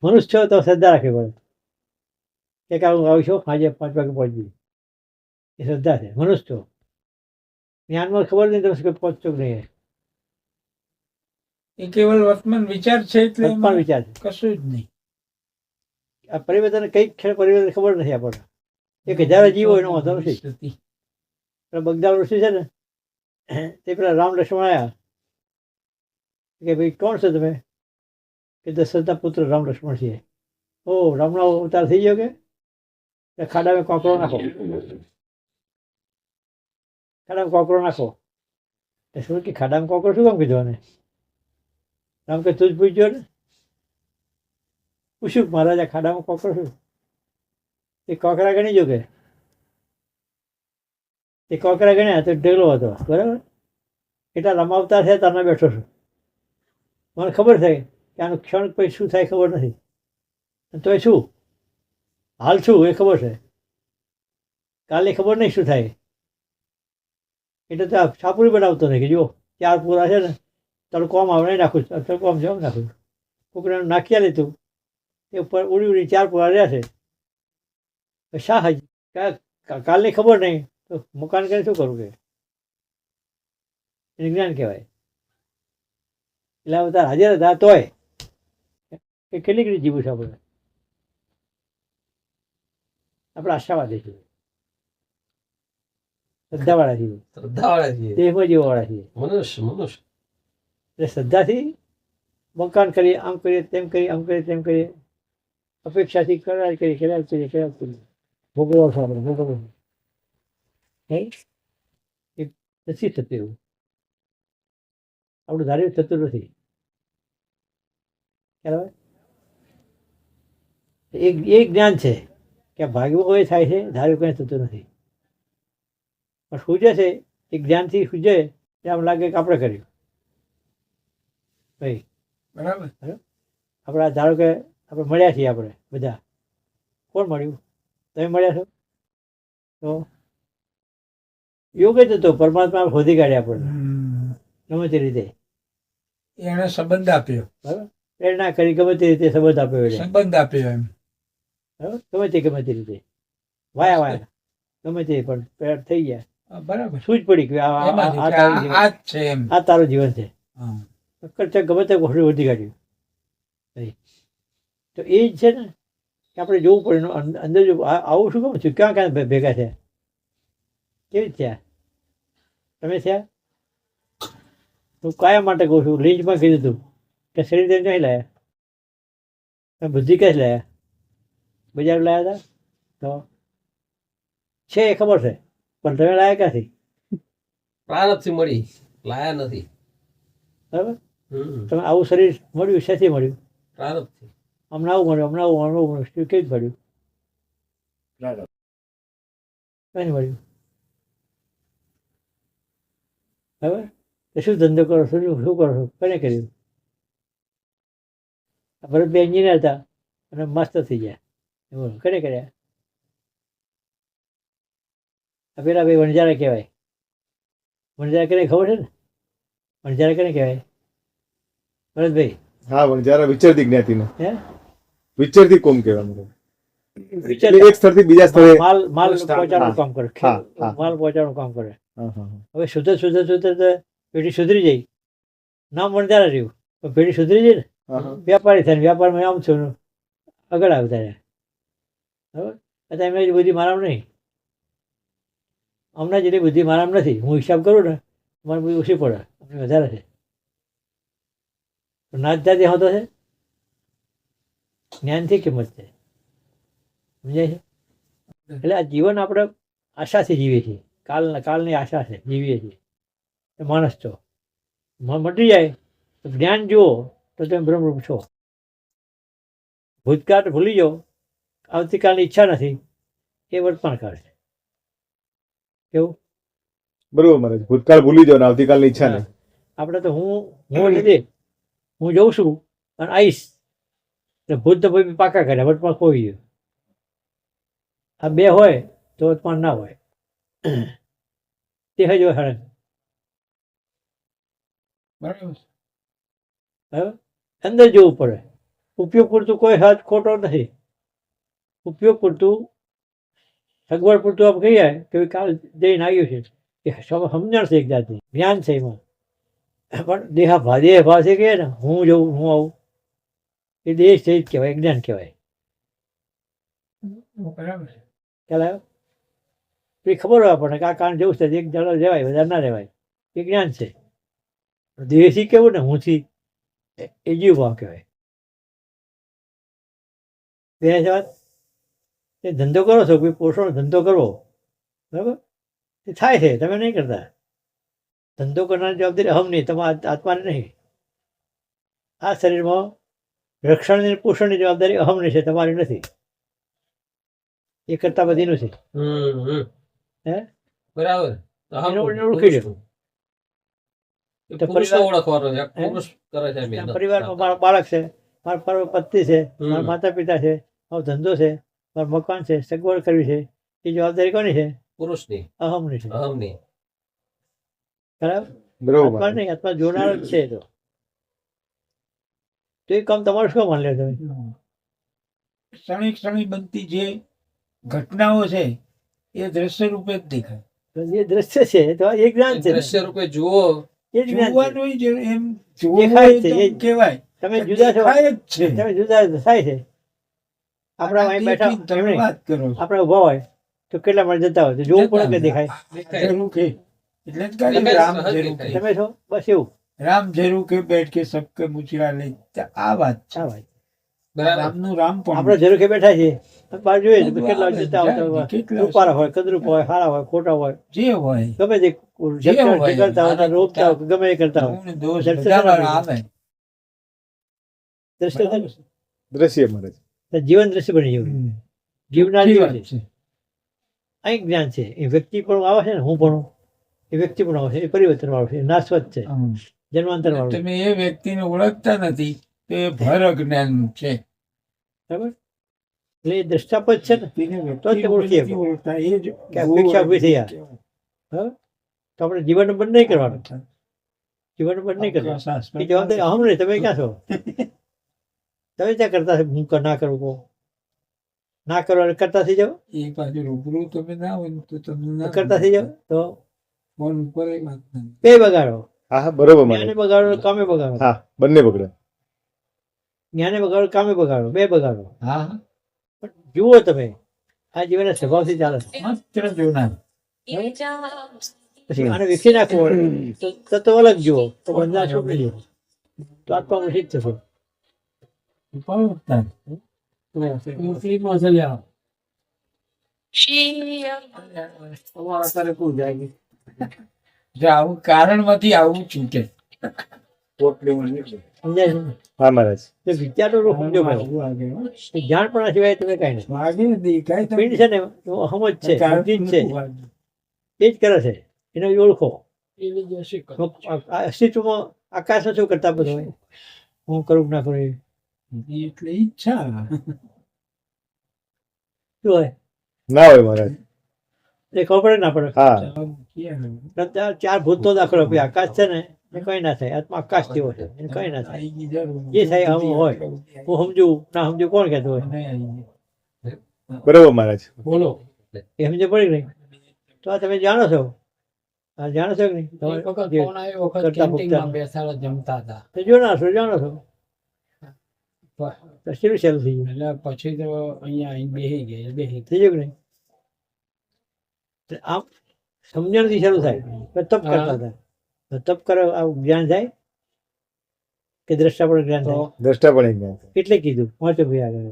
મનુષ્ય છો તો શ્રદ્ધા રાખવી પડે કે હું આવીશું સાંજે 5 વાગે પહોંચી એ શ્રદ્ધા છે. મનુષ્ય છો જ્ઞાનમાં ખબર નહીં તમે પહોંચશો કે નહીં. એ કેવલ વર્તમાન વિચાર છે એટલે વર્તમાન વિચાર છે. કશું જ નહીં. આ પરિવર્તન કઈ ક્ષણ પરિવર્તન ખબર નથી આપણને. 1000 જીવો એનો વાંધો નથી. બગદાલ ઋષિ છે ને તે પેલા રામ લક્ષ્મણ આવ્યા કે ભાઈ કોણ છો તમે? કે દશરથના પુત્ર રામ લક્ષ્મણ છીએ. ઓ રામનો અવતાર થઈ ગયો કે ખાડામાં કોકરો નાખો, ખાડામાં કોકરો નાખો. શું કે ખાડામાં કોકરો શું કામ કીધું આને? રામ કે તું જ પૂછ્યો ને. પૂછ્યું મહારાજા ખાડામાં કોકરો શું? એ કોકરા ગણી જો કે એ કોકરા ગણ્યા તો ઢેલો હતો બરાબર. એટલા રમાવતા છે તારના બેઠો છું. મને ખબર છે કે આનું ક્ષણ પછી શું થાય ખબર નથી. તો એ શું હાલ છું એ ખબર છે, કાલે ખબર નહીં શું થાય. એટલે તો છાપુરી બનાવતો નહીં કે જો 4 પૂરા છે ને તડકોમાં નહીં નાખું, તડકોમાં જવા નાખું. કોકરાનું નાખ્યા લીધું એ ઉપર ઉડી ઉડી 4 પૂરા રહ્યા છે. શા હાજી કાલની ખબર નહીં તો મકાન કરીને શું કરવું કે એને જ્ઞાન કહેવાય. એટલે બધા હાજર હતા તોય એ કેટલી કેટલી જીવું છે આપણે. આપણે આશાવાદી છીએ, શ્રદ્ધાવાળા છીએ, દેહમાં જીવવાવાળા છીએ. એટલે શ્રદ્ધાથી મકાન કરીએ, આમ કરીએ, તેમ કરીએ, આમ કરીએ, તેમ કરીએ, અપેક્ષાથી કર્યા કરીએ, કર્યા કરીએ, કર્યા કરીએ. ભોગવવા છો આપણે, ભોગવવું નથી થતું. એવું આપણું ધાર્યું થતું નથી. બરાબર. એ જ્ઞાન છે કે ભાગ્યું હોય થાય છે, ધાર્યું કંઈ થતું નથી. પણ સૂજે છે એ જ્ઞાનથી સૂજે આમ લાગે કે આપણે કર્યું. ભાઈ બરાબર. આપણે ધારો કે આપણે મળ્યા છીએ, આપણે બધા કોણ મળ્યું? તમે મળ્યા છો તો યોગ જ હતો. પરમાત્મા શોધી કાઢ્યા આપણને ગમે તે રીતે. એને સંબંધ આપ્યો. બરાબર. પ્રેરણા કરી ગમે તે રીતે સંબંધ આપ્યો. સંબંધ આપ્યો એમ. બરાબર. ગમે તે રીતે વાયા ગમે તે પણ પ્રેરણા થઈ ગયા. બરાબર. સૂઝ પડી કે આ તારું જીવન છે. ગમે તે શોધી કાઢ્યું. તો એ જ છે ને કે આપણે જોવું પડે અંદર જો આવું શું કામ છું, ક્યાં ક્યાં ભેગા થયા, કેવી થયા, તમે થયા. હું કયા માટે કહું છું? લીંચમાં કીધું હતું કે શરીર નહીં લાયા, તમે બુદ્ધિ ક્યાંથી લાયા? બજાર લાયા હતા તો છે એ ખબર છે, પણ તમે લાયા ક્યાંથી? પ્રારબ્ધથી મળી, લાયા નથી. બરાબર. તમે આવું શરીર મળ્યું શેથી મળ્યું? પ્રારબ્ધથી. હમણાં આવું મળ્યું, હમણાં આવું મળ્યું, કેવી મળ્યું? કઈ મળ્યું? બરાબર. શું ધંધો કરો છો, શું કરો છો, કોને કર્યું? ભરતભાઈ એન્જિનિયર હતા અને માસ્ટર થઈ ગયા, એવું કોને કર્યા? પેલા ભાઈ વણજારા કહેવાય. વણજારા કરીને ખબર છે ને? વણજારા કરીને કહેવાય ભરતભાઈ? હા, વણજારા વિચરતી જ્ઞાતિને. હે, વિચરતી કોમ કહેવાય. એક સ્થળથી બીજા સ્થળે માલ પહોંચાડવાનું કામ કરે, માલ પહોંચાડવાનું કામ કરે. હવે સુધર પેઢી સુધરી જાય, નામ વણજારા રહ્યું પણ પેઢી સુધરી જાય ને, વ્યાપારી થાય, વ્યાપારમાં આમ છું આગળ આવતા રહ્યા. બરાબર. અત્યારે એમને બુદ્ધિ મારામાં નહીં, હમણાં જેટલી બુદ્ધિ મારામાં નથી. હું હિસાબ કરું ને મારી બુદ્ધિ ઓછી પડે, અમને વધારે છે. નાત જાતિ હોતો છે, જ્ઞાનથી કિંમત છે, સમજાય છે? એટલે આ જીવન આપણે આશાથી જીવીએ છીએ, કાલની આશા છે, જીવીએ છીએ. માણસ છો, મટી જાય તો જ્ઞાન જુઓ તો તમે બ્રહ્મરૂપ છો. ભૂતકાળ ભૂલી જાઓ, આવતીકાલની ઈચ્છા નથી, એ વર્તમાન કાળ છે. કેવું? બરોબર મહારાજ. ભૂતકાળ ભૂલી જાઓ ને આવતીકાલની ઈચ્છા નહીં. આપણે તો હું લીધે હું જઉં છું અને આવીશ એટલે ભૂત તો ભાઈ પાકા કર્યા, વર્તમાન ખોઈ ગયું. આ બે હોય તો વર્તમાન ના હોય. તે જ હોય હરણ. બરાબર. બરાબર. અંદર જોવું પડે. ઉપયોગ પૂરતું કોઈ હાથ ખોટો નથી. ઉપયોગ પૂરતું સગવડ પૂરતું આપ કહીએ કે કાલ જઈને આવ્યું છે એ સમજણ છે, એક જાતની જ્ઞાન છે એમાં. પણ દેહ ભાવ છે કે ને હું જઉં હું આવું એ દેહ છે જ કહેવાય, જ્ઞાન કહેવાય. બરાબર છે. ખ્યાલ આવ્યો? એ ખબર હોય આપણને કે આ કાન જવું છે, એક જણા રહેવાય વધારે ના રહેવાય, એ જ્ઞાન છે. દેહથી કેવું ને હુંથી એ જીવ ભાવ કહેવાય. બે વાત એ ધંધો કરો છો, કોઈ પોષણ ધંધો કરવો, બરાબર, એ થાય છે, તમે નહીં કરતા. ધંધો કરનારની જવાબદારી અહમ નહીં, તમારા આત્માની નહીં. આ શરીરમાં રક્ષણની પોષણની જવાબદારી અહમની છે, તમારી નથી. એ કરતા બધીનું છે. હે બરાબર. એને ઓળખી લો. તો પુરુષને પરિવાર- ઓળખવાનો છે. હે? પુરુષ કરે છે મહેનત. પરિવારમાં મારા બાળક છે, મારા પત્ની છે, મારા માતા પિતા છે, મારો ધંધો છે, મારું મકાન છે, સગવડ કરવી છે, એ જવાબદારી કોની છે? પુરુષની, અહમની છે. અહમની. બરાબર. બરોબર આત્મા મહારાજ. નહીં, આત્મા જોનાર જ છે. તો એ કામ તમારું શું માની લો તમે? ક્ષણિક ક્ષણિક બનતી જે ઘટનાઓ છે એ દ્રશ્ય રૂપે જ દેખાય. તો જે દ્રશ્ય છે તો એ જ્ઞાન છે, દ્રશ્ય રૂપે જુઓ. એ જ જ્ઞાન છે. જોવાનું જ એમ જોવું દેખાય હોય છે, તો એ જ. કહેવાય. તમે જુદા છો, દેખાય જ છે. તમે જુદા થાય છે. આપણા અહીં બેઠા દેખીને તમે એમ નહીં, વાત કરો છો. આપણે ઉભા હોય તો કેટલા માણસ જતા હોય તો જોવું પડે કે દેખાય. દેખાય. ઝરૂખે. એટલે જ કહ્યું દેખાય, રામ સહજ ઝરૂખે. દેખાય. તમે છો બસ એવું. રામ ઝરૂખે બેઠ કે સબકે મુચરા લે. આ વાત છે. હા ભાઈ, બરાબર. રામનું રામ પણ આપણે ઝરૂખે બેઠા છીએ, બહાર જોઈએ તો કેટલા જતા આવતા હોય, કેટલા રૂપાળા હોય, કદરૂપ હોય, સારા હોય, ખોટા હોય, જે હોય ગમે તે હોય. કરતા હોય, રોકતા હોય, ગમે એ કરતા હોય. ગુણ દોષ દર્શન બધામાં આવે. આવે. દ્રશ્ય બરાબર છે. દ્રશ્ય મહારાજ. જીવન દ્રશ્ય બની જવું. જીવનાર સાચી જીવન વાત છે. છે. અહીં જ્ઞાન છે. એ વ્યક્તિ પણ આવે છે ને, હું પણ એ વ્યક્તિ પણ આવે છે, એ પરિવર્તન વાળું છે, એ નાશવત છે, હમ. જન્માંતર વાળું. તમે એ વ્યક્તિને ઓળખતા નથી તો એ ભર અજ્ઞાન છે. બરાબર. એટલે એ દ્રષ્ટાપદ છે ને, તેને તો જ વ્યક્તિ ઓળખીએ. નથી ઓળખતા. એ જ કે અપેક્ષા ઊભી થઈ જાય. બરાબર. તો આપણે જીવન બંધ નહીં કરવાનું, જીવન બંધ નહીં કરવાનું. એ જવાબદારી અહમ નહીં. તમે ક્યાં છો? તમે ત્યાં કરતા છો, હું ના કરું કહું, ના કરો એટલે કરતા થઈ જાઓ, એ પાછું રૂબરૂ તમે ના હોય ને તો તમને ના કરતા થઈ જાઓ તો ફોન ઉપર એ વાત ના. બે બગાડો. હા હા બરોબર જ્ઞાને મહારાજ. બગાડો, કામે બગાડો. હા બંને બગડે. જ્ઞાને બગાડો, કામે બગાડો, બે બગાડો. હા પણ જુઓ તમે, આ જીવનના સ્વભાવથી ચાલે છે. માત્ર જોનાર. પછી આને વિખી નાખવો હોય તો તત્વ અલગ જુઓ, તો બંધા છોડી જુઓ, તો આત્મા શીખ થશો. ઉપાડતા. જો આવું કારણમાંથી આવું છૂટે. સમજાય છે ને? હા મહારાજ. તો વિચારો સમજો ભાઈ. આવું આગળ. એ જાણપણા સિવાય તમે કાંઈ નહીં. વાગે દેખાય તો પીઠ છે ને તો અહમ જ છે, બુદ્ધિ જ છે, એ જ કરે છે. એને ઓળખો. આ અસ્તિત્વમાં આકાશમાં શું કરતા બધું હોય? હું કરું કે ના કરું એ એટલે ઈચ્છા. શું હોય? ના હોય મહારાજ. એ ખબર પડે કે ના પડે? હા ચાર ભૂતનો દાખલો આપ્યો. આકાશ છે ને એ કઈ ના થાય. આત્મા આકાશ જેવો છે, એને કઈ ના થાય. જે થાય આમ હોય. હું સમજુ ના સમજુ કોણ કહેતો હોય? બરોબર મહારાજ. બોલો. એ સમજે પડી નહીં. તો આ તમે જાણો છો, આ જાણો છો કે નહીં? તમે જે કરતા ભૂખતા જમતા હતા તો જોનાર છો, જાણો છો. તો શેનું શરૂ થઈ ગયું? એટલે પછી તો અહીંયા બેસી ગયા થઈ ગયું કે નહીં? તો આમ સમજણથી શરૂ થાય. તો તપ કરતા હતા. તો તપ કરો આવું જ્ઞાન થાય કે દ્રષ્ટા પણ જ્ઞાન થાય? દ્રષ્ટા પણ એક જ્ઞાન. એટલે કીધું વાંચો ભાઈ આગળ.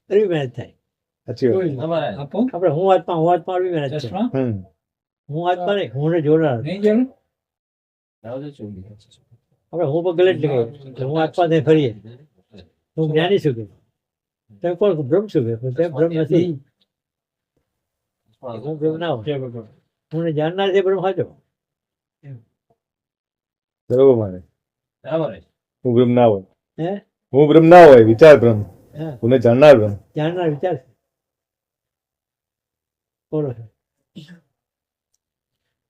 એવી મહેનત થાય. સાચી વાત. અમારે આપો આપણે હું આત્મા એવી મહેનત છે. ચશ્મા હમ હું આત્મા નહીં, હું ને જોનાર. નહીં જરૂર. આપણે હું પર ગલત લગાવીએ કે હું આત્મા ને ફરીએ. હું જ્ઞાની છું કે તમે કોણ બ્રહ્મ છું કે પણ તમે બ્રહ્મ નથી. હું બ્રહ્મ ના હોય. હું ને જાણનાર છે બ્રહ્મ સાચો. બરોબર મહારાજ. અમારે હું બ્રહ્મ ના હોય. હે હું બ્રહ્મ ના હોય, વિચાર બ્રહ્મ. હા, હું જાણનાર બ્રહ્મ. જાણનાર વિચાર છે. બોલો છો.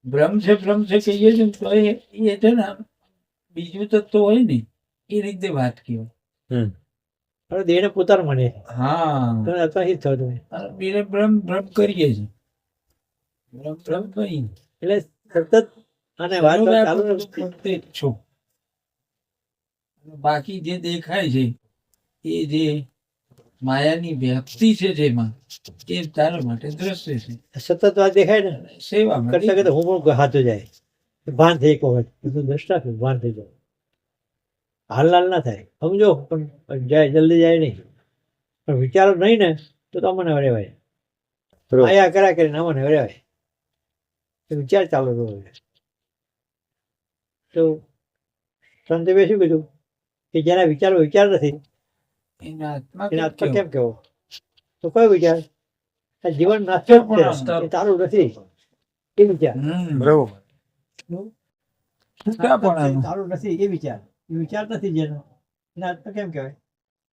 ભ્રમ છે કહીએ છે ને તો એ છે ને બીજું તત્વ હોય ને એ રીતે વાત કહેવાય. હવે દેહને પોતાનું મને હા તમે અત્યારથી જ થયો તમે બીરે બ્રહ્મ બ્રહ્મ કરીએ છીએ. બ્રહ્મ બ્રહ્મ કહીને એટલે સતત અને વાત ચાલુ સર્વવ્યાપક પોતે જ છો. બાકી જે દેખાય છે એ જે માયાની વ્યાપ્તિ છે જેમાં એ તારા માટે દ્રશ્ય છે. સતત વાત દેખાય ને સેવા માટે કરતા કરતા હું પણ હાથું જાય ભાન થઈ એક વખત બધું દ્રષ્ટા થયું ભાન થઈ જાય હાલ ના થાય સમજો પણ જાય જલ્દી જાય નહીં પણ વિચારો નહીં ને તો અમને રેવાય બરોબર. આયા કર્યા કરીને અમને રેવાય એ વિચાર ચાલુ રહ્યો તો સંતદેવે શું કીધું કે જેના વિચારો વિચાર નથી એના આત્મા એના કેમ આત્મા કેમ કેવો તો કયો વિચાર આ જીવન નાસ્તો જ છે એ તારું નથી એ વિચાર બરોબર. છૂટાપણાનો. તારું નથી એ વિચાર નથી જેનો એના આત્મા કેમ કહેવાય